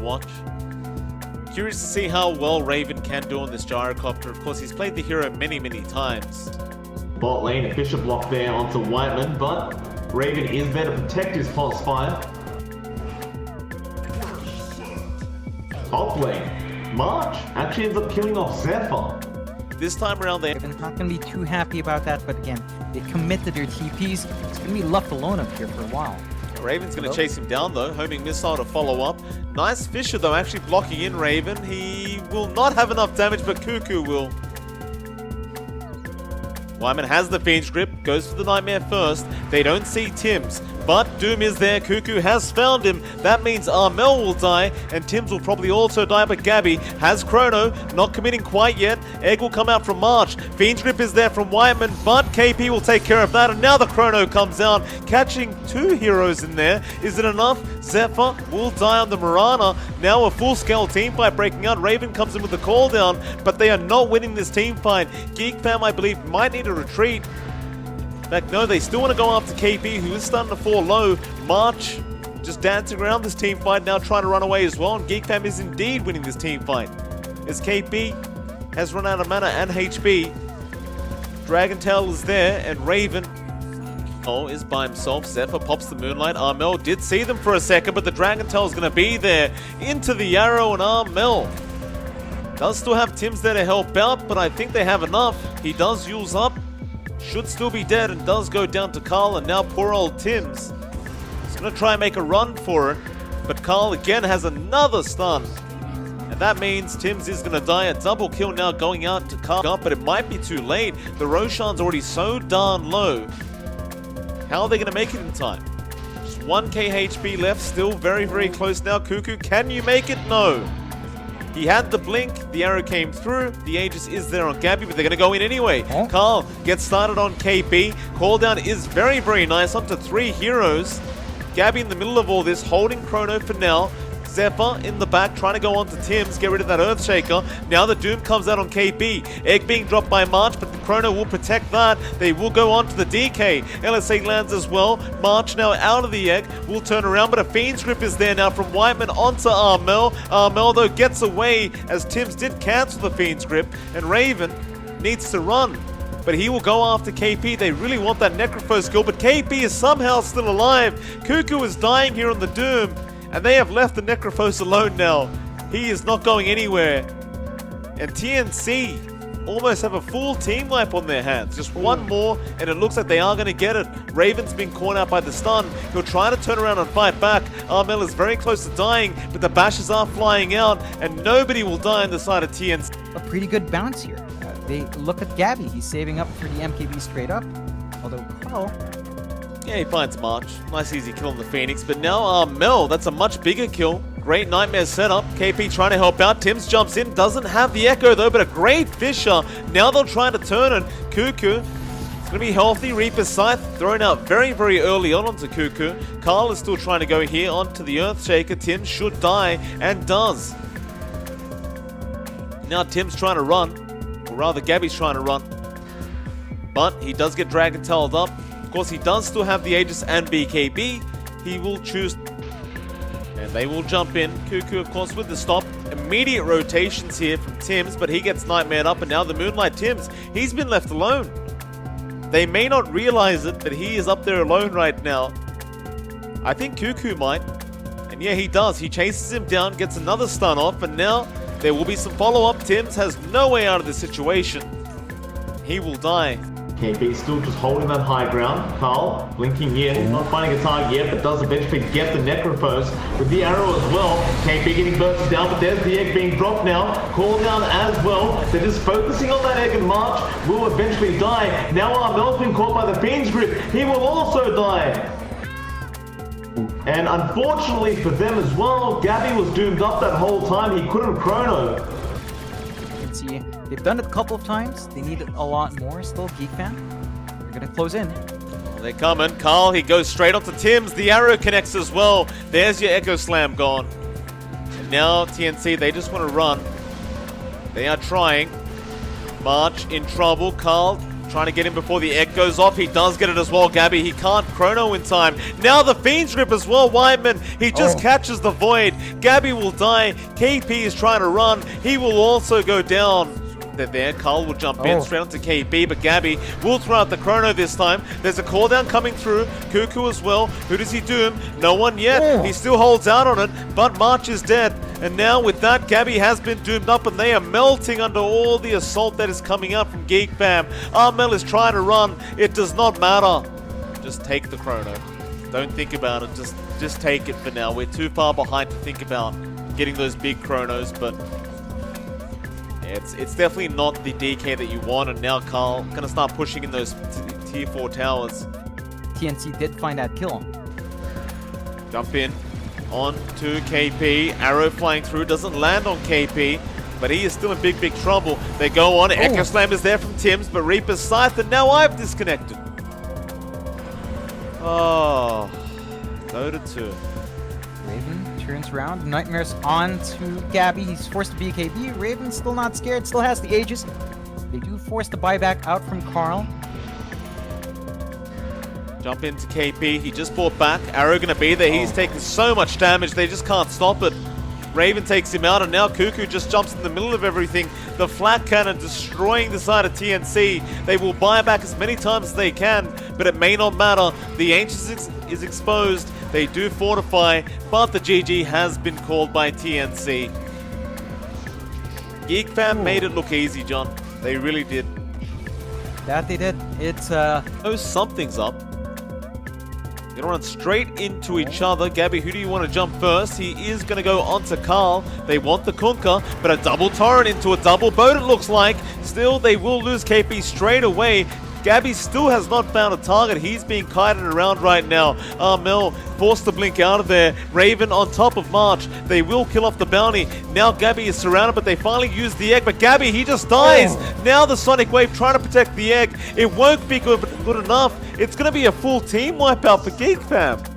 watch. Curious to see how well Raven can do on this gyrocopter. Of course, he's played the hero many times. Bot lane, a Fisher block there onto Whiteman, but Raven is there to protect his pulse fire. Top lane, March actually ends up killing off Zephyr. This time around, They're not going to be too happy about that, but again, they commit to their TPs. It's going to be left alone up here for a while. Raven's going to chase him down though, homing missile to follow up. Nice Fisher though, actually blocking in Raven. He will not have enough damage, but Cuckoo will. Wyman has the Fiend's Grip, goes for the Nightmare first. They don't see Tims, but Doom is there. Cuckoo has found him. That means Armel will die, and Tims will probably also die, but Gabby has Chrono, not committing quite yet. Egg will come out from March. Fiend's Grip is there from Whiteman, but KP will take care of that, and now the Chrono comes out, catching two heroes in there. Is it enough? Zephyr will die on the Mirana. Now a full-scale team fight breaking out. Raven comes in with the call down, but they are not winning this team fight. GeekFam, I believe, might need a retreat. In fact, no, they still want to go after KP, who is starting to fall low. March just dancing around this team fight, now trying to run away as well. And GeekFam is indeed winning this team fight, as KP has run out of mana and HP. Dragon Tail is there, and Raven is by himself. Zephyr pops the Moonlight. Armel did see them for a second, but the Dragon Tail is going to be there. Into the arrow, and Armel does still have Tims there to help out, but I think they have enough. He does use up. Should still be dead and does go down to Carl, and now poor old Tims is going to try and make a run for it, but Carl again has another stun, and that means Tims is going to die. A double kill now going out to Carl, but it might be too late. The Roshan's already so darn low. How are they going to make it in time? Just 1k HP left, still very close now. Cuckoo, can you make it? No. He had the blink, the arrow came through, the Aegis is there on Gabby, but they're going to go in anyway. Carl gets started on KP. Call down is very nice, up to 3 heroes. Gabby in the middle of all this, holding Chrono for now. Zephyr in the back, trying to go on to Tims, get rid of that Earthshaker. Now the Doom comes out on KP. Egg being dropped by March, but the Chrono will protect that. They will go on to the DK. LSA lands as well. March now out of the Egg, will turn around, but a Fiend's Grip is there now from Whiteman onto Armel. Armel, though, gets away as Tims did cancel the Fiend's Grip, and Raven needs to run. But he will go after KP. They really want that Necrophos skill, but KP is somehow still alive. Cuckoo is dying here on the Doom, and they have left the Necrophos alone now. He is not going anywhere. And TNC almost have a full team wipe on their hands. Just one more, and it looks like they are going to get it. Raven's been caught out by the stun. He'll try to turn around and fight back. Armel is very close to dying, but the bashes are flying out, and nobody will die on the side of TNC. A pretty good bounce here. They look at Gabby. He's saving up for the MKB straight up. Although Carl... Yeah, he finds March. Nice easy kill on the Phoenix. But now Armel, that's a much bigger kill. Great Nightmare setup. KP trying to help out. Tims jumps in. Doesn't have the Echo though, but a great Fisher. Now they'll try to turn it. Cuckoo. It's going to be healthy. Reaper's Scythe thrown out very early on onto Cuckoo. Carl is still trying to go here onto the Earthshaker. Tims should die, and does. Now Tim's trying to run. Or rather, Gabby's trying to run. But he does get Dragon Tailed up. Of course, he does still have the Aegis and BKB. He will choose, and they will jump in. Cuckoo, of course, with the stop. Immediate rotations here from Tims, but he gets Nightmared up, and now the Moonlight Tims, he's been left alone. They may not realize it, but he is up there alone right now. I think Cuckoo might. And yeah, he does. He chases him down, gets another stun off, and now there will be some follow-up. Tims has no way out of this situation. He will die. KP still just holding that high ground. Carl blinking in, not finding a target yet, but does eventually get the Necrophos with the arrow as well. KP getting bursted down, but there's the Egg being dropped now. Call down as well. They're just focusing on that Egg, and March will eventually die. Now Armel's been caught by the Fiend's Grip. He will also die. And unfortunately for them as well, Gabby was doomed up that whole time. He couldn't Chrono. You can see they've done it a couple of times. They need a lot more still. GeekFam, they're going to close in. They're coming. Carl, he goes straight onto Tims. The arrow connects as well. There's your Echo Slam gone. And now TNC, they just want to run. They are trying. March in trouble. Carl Trying to get him before the egg goes off. He does get it as well, Gabby. He can't chrono in time. Now the Fiend's Grip as well, Whiteman. He just catches the Void. Gabby will die. KP is trying to run. He will also go down. There, Carl will jump in straight onto KB, but Gabby will throw out the chrono this time. There's a call down coming through. Cuckoo as well. Who does he doom? No one yet. He still holds out on it, but March is dead. And now with that, Gabby has been doomed up, and they are melting under all the assault that is coming out from GEEKFAM. Armel is trying to run. It does not matter. Just take the chrono. Don't think about it. Just take it for now. We're too far behind to think about getting those big chronos, but it's definitely not the DK that you want. And now Carl gonna start pushing in those tier 4 towers. TNC did find that kill. Jump in on to KP. Arrow flying through, doesn't land on KP, but he is still in big trouble. They go on. Echo Slam is there from Tim's, but Reaper's Scythe, and now I've disconnected. Oh, Dota 2. Raven turns around. Nightmares on to Gabby. He's forced to BKB. Raven still not scared, still has the Aegis. They do force the buyback out from Carl. Jump into KP. He just fought back. Arrow gonna be there. He's taking so much damage. They just can't stop it. Raven takes him out, and now Cuckoo just jumps in the middle of everything. The flat cannon destroying the side of TNC. They will buy back as many times as they can, but it may not matter. The Ancient is exposed. They do fortify, but the GG has been called by TNC. GEEKFAM made it look easy, John. They really did. That they did. It's Oh, something's up. They're gonna run straight into each other. Gabby, who do you want to jump first? He is gonna go onto Carl. They want the Kunkka, but a double torrent into a double boat, it looks like. Still, they will lose KP straight away. Gabby still has not found a target. He's being kited around right now. Armel forced to blink out of there. Raven on top of March. They will kill off the bounty. Now Gabby is surrounded, but they finally use the egg. But Gabby, he just dies. Now the Sonic Wave trying to protect the egg. It won't be good enough. It's going to be a full team wipeout for GEEKFAM.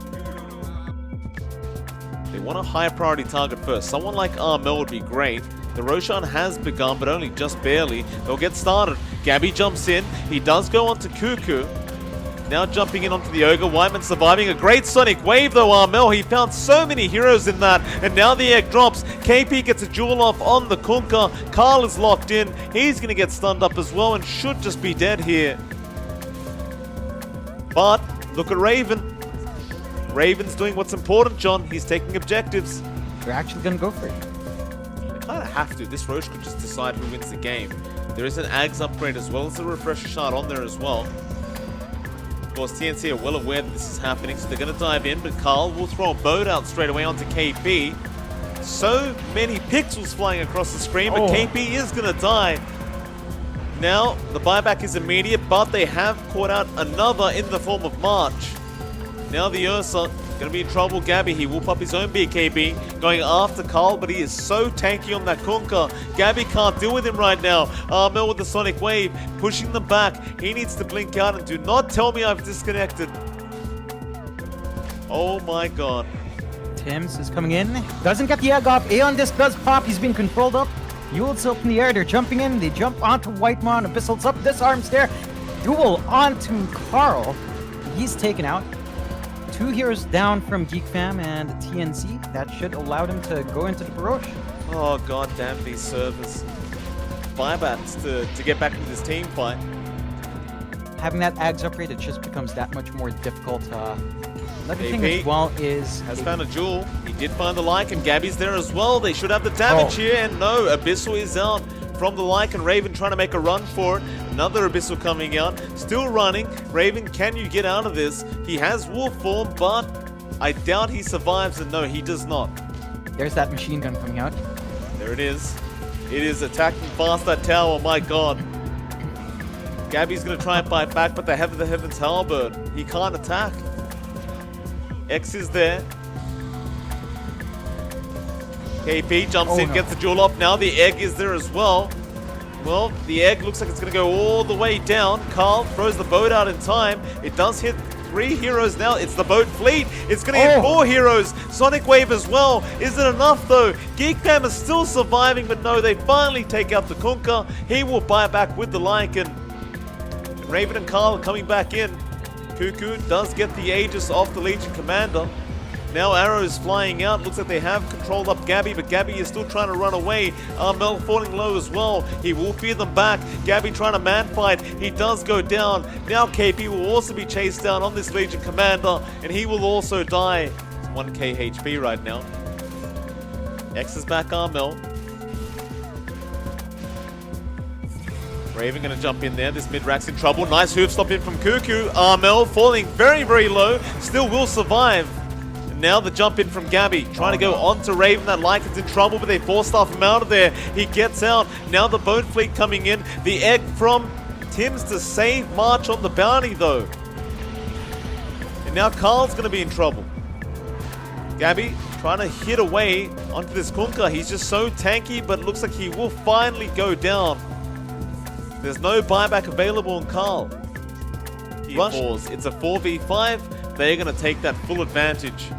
They want a high priority target first. Someone like Armel would be great. The Roshan has begun, but only just barely. They'll get started. Gabby jumps in. He does go onto Cuckoo. Now jumping in onto the Ogre. Whiteman surviving. A great Sonic Wave though, Armel. He found so many heroes in that. And now the egg drops. KP gets a jewel off on the Kunkka. Carl is locked in. He's going to get stunned up as well and should just be dead here. But look at Raven. Raven's doing what's important, John. He's taking objectives. They're actually going to go for it. Kind of have to. This Roche could just decide who wins the game. There is an Ags upgrade as well as a refresher shard on there as well. Of course, TNC are well aware that this is happening, so they're going to dive in, but Carl will throw a boat out straight away onto KP. So many pixels flying across the screen, but KP is going to die. Now, the buyback is immediate, but they have caught out another in the form of March. Now the Ursa gonna be in trouble. Gabby, he will pop his own BKB, going after Carl, but he is so tanky on that Kunkka. Gabby can't deal with him right now. Armel with the Sonic Wave, pushing them back. He needs to blink out, and do not tell me I've disconnected. Oh my god. Tims is coming in. Doesn't get the egg off. Aeon Disc does pop. He's being controlled up. Yule's up in the air. They're jumping in. They jump onto Whitemon. Abyssal's up. Disarms there. Duel onto Carl. He's taken out. 2 heroes down from GEEKFAM and TNC. That should allow them to go into the Baroche. Oh god damn these servers. Buybacks to get back into this team fight. Having that Ags upgrade, it just becomes that much more difficult. Another thing AP as well is... has found a jewel. He did find the Lycan. Gabby's there as well. They should have the damage here. And no, Abyssal is out from the Lycan. Raven trying to make a run for it. Another Abyssal coming out. Still running. Raven, can you get out of this? He has wolf form, but I doubt he survives. And no, he does not. There's that machine gun coming out. There it is. It is attacking fast, that tower. My god. Gabby's going to try and fight back, but they have the Heaven's Halberd. He can't attack. X is there. KP jumps in, gets the jewel off. Now the egg is there as well. Well, the egg looks like it's going to go all the way down. Carl throws the boat out in time. It does hit 3 heroes now. It's the boat fleet. It's going to hit 4 heroes. Sonic Wave as well. Is it enough though? GEEKFAM is still surviving, but no, they finally take out the Kunkka. He will buy back with the Lycan. Raven and Carl are coming back in. Cuckoo does get the Aegis off the Legion Commander. Now Arrow is flying out. Looks like they have controlled up Gabby, but Gabby is still trying to run away. Armel falling low as well. He will fear them back. Gabby trying to man fight. He does go down. Now KP will also be chased down on this Legion Commander, and he will also die. It's 1k HP right now. X is back Armel. Raven going to jump in there. This mid-rack's in trouble. Nice hoof stop in from Cuckoo. Armel falling very, very low. Still will survive. And now the jump in from Gabby. Trying to go onto Raven. That Lycan's in trouble, but they force stuff him out of there. He gets out. Now the Bone Fleet coming in. The egg from Tims to save March on the bounty, though. And now Carl's going to be in trouble. Gabby trying to hit away onto this Kunkka. He's just so tanky, but it looks like he will finally go down. There's no buyback available on Carl. It's a 4v5. They're going to take that full advantage.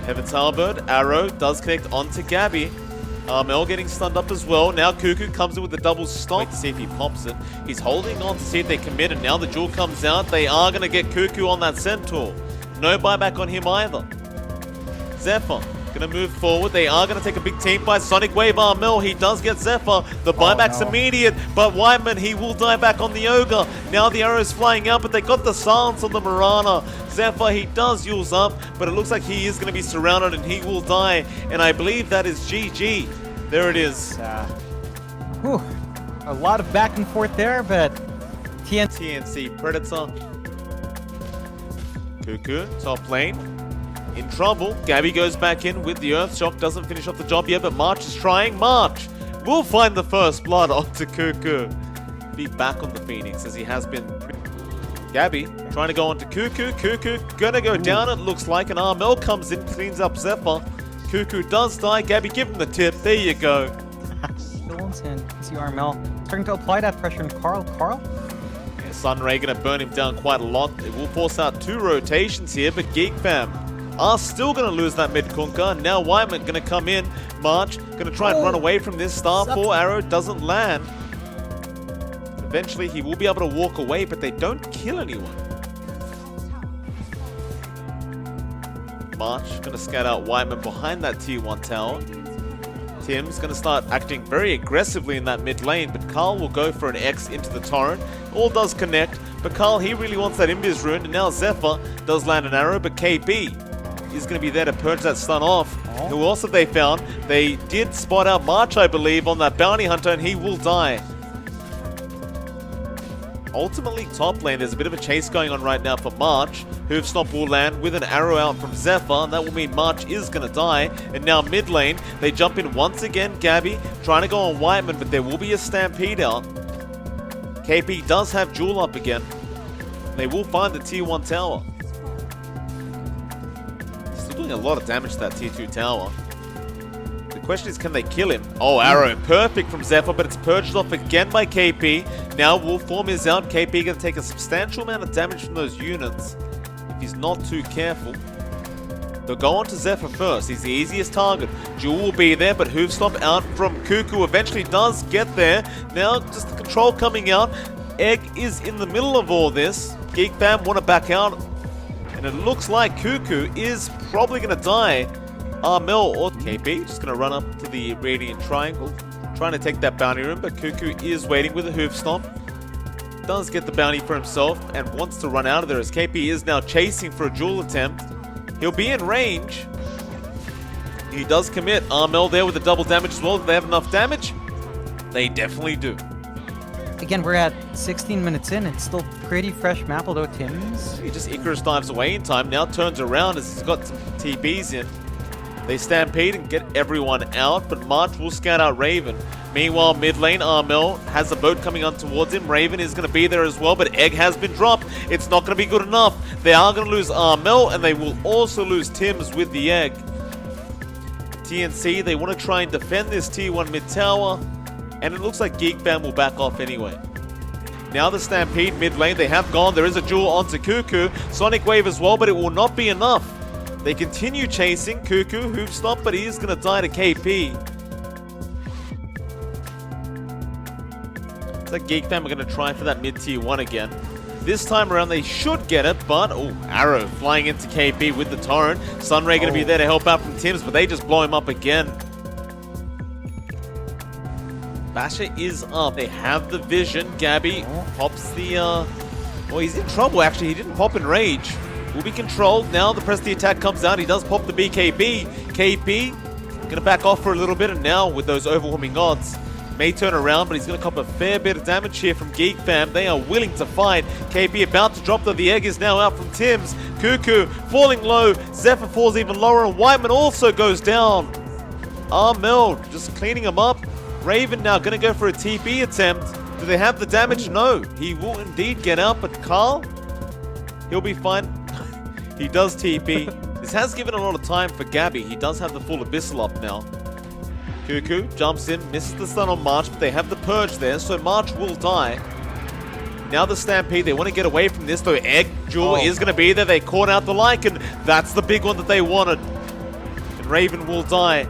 Heaven's Halberd, Arrow does connect onto Gabby. Mel getting stunned up as well. Now Cuckoo comes in with the double stop. Wait to see if he pops it. He's holding on to see if they commit, and now the jewel comes out. They are going to get Cuckoo on that Centaur. No buyback on him either. Zephyr going to move forward. They are going to take a big team fight. Sonic Wave Armel. He does get Zephyr. The buyback's immediate, but Whiteman, he will die back on the Ogre. Now the arrow's flying out, but they got the silence on the Mirana. Zephyr, he does use up, but it looks like he is going to be surrounded and he will die. And I believe that is GG. There it is. A lot of back and forth there, but TNC Predator. Cuckoo, top lane. In trouble. Gabby goes back in with the Earth Shock. Doesn't finish off the job yet, but March is trying. March will find the first blood onto Cuckoo. Be back on the Phoenix as he has been. Gabby trying to go onto Cuckoo. Cuckoo gonna go down, it looks like. And Armel comes in, cleans up Zephyr. Cuckoo does die. Gabby, give him the tip. There you go. And see Armel starting to apply that pressure on Carl. Yeah, Sunray gonna burn him down quite a lot. It will force out 2 rotations here, but GEEKFAM are still going to lose that mid Kunkka. Now Wyman going to come in. March going to try and run away from this. Star 4 arrow doesn't land. Eventually he will be able to walk away, but they don't kill anyone. March going to scout out Wyman behind that tier 1 tower. Tim's going to start acting very aggressively in that mid lane, but Carl will go for an X into the torrent. All does connect, but Carl, he really wants that Invis rune, and now Zephyr does land an arrow, but KP is going to be there to purge that stun off. Who else have they found? They did spot out March, I believe, on that bounty hunter, and he will die. Ultimately, top lane, there's a bit of a chase going on right now for March. Hoofstomp will land with an arrow out from Zephyr, and that will mean March is going to die. And now mid lane, they jump in once again. Gabby trying to go on Whiteman, but there will be a stampede out. KP does have Jewel up again. They will find the tier 1 tower. Doing a lot of damage to that tier 2 tower. The question is, can they kill him? Oh, arrow perfect from Zephyr, but it's purged off again by KP. Now Wolf Form is out. KP going to take a substantial amount of damage from those units if he's not too careful. They'll go on to Zephyr first. He's the easiest target. Jewel will be there, but Hoofstomp out from Cuckoo eventually does get there. Now just the control coming out. Egg is in the middle of all this. GEEKFAM want to back out. And it looks like Cuckoo is probably going to die. Armel or KP just going to run up to the Radiant Triangle, trying to take that bounty room, but Cuckoo is waiting with a hoof stomp. Does get the bounty for himself and wants to run out of there as KP is now chasing for a duel attempt. He'll be in range. He does commit. Armel there with the double damage as well. Do they have enough damage? They definitely do. Again, we're at 16 minutes in. It's still pretty fresh map, although Tim's... He just Icarus dives away in time. Now turns around as he's got some TBs in. They stampede and get everyone out, but March will scout out Raven. Meanwhile, mid lane, Armel has a boat coming on towards him. Raven is going to be there as well, but Egg has been dropped. It's not going to be good enough. They are going to lose Armel, and they will also lose Tims with the Egg. TNC, they want to try and defend this tier 1 mid tower. And it looks like GEEKFAM will back off anyway. Now the Stampede mid lane, they have gone. There is a duel onto Cuckoo. Sonic Wave as well, but it will not be enough. They continue chasing Cuckoo, Hoofstomp, but he is going to die to KP. So GEEKFAM are going to try for that mid-tier 1 again. This time around they should get it, but oh, Arrow flying into KP with the Torrent. Sunray going to be there to help out from Tims, but they just blow him up again. Basher is up. They have the vision. Gabby pops the... Well, he's in trouble actually. He didn't pop in Rage. Will be controlled. Now the press the attack comes out. He does pop the BKB. KP going to back off for a little bit, and now with those overwhelming odds, may turn around, but he's going to cop a fair bit of damage here from GEEKFAM. They are willing to fight. KP about to drop, though the egg is now out from Tims. Cuckoo falling low. Zephyr falls even lower, and Whiteman also goes down. Armel just cleaning him up. Raven now going to go for a TP attempt. Do they have the damage? No. He will indeed get out, but Carl, he'll be fine. He does TP. This has given a lot of time for Gabby. He does have the full Abyssal up now. Cuckoo jumps in, misses the stun on March, but they have the Purge there, so March will die. Now the Stampede, they want to get away from this, though Egg Jewel is going to be there. They caught out the Lycan. That's the big one that they wanted. And Raven will die.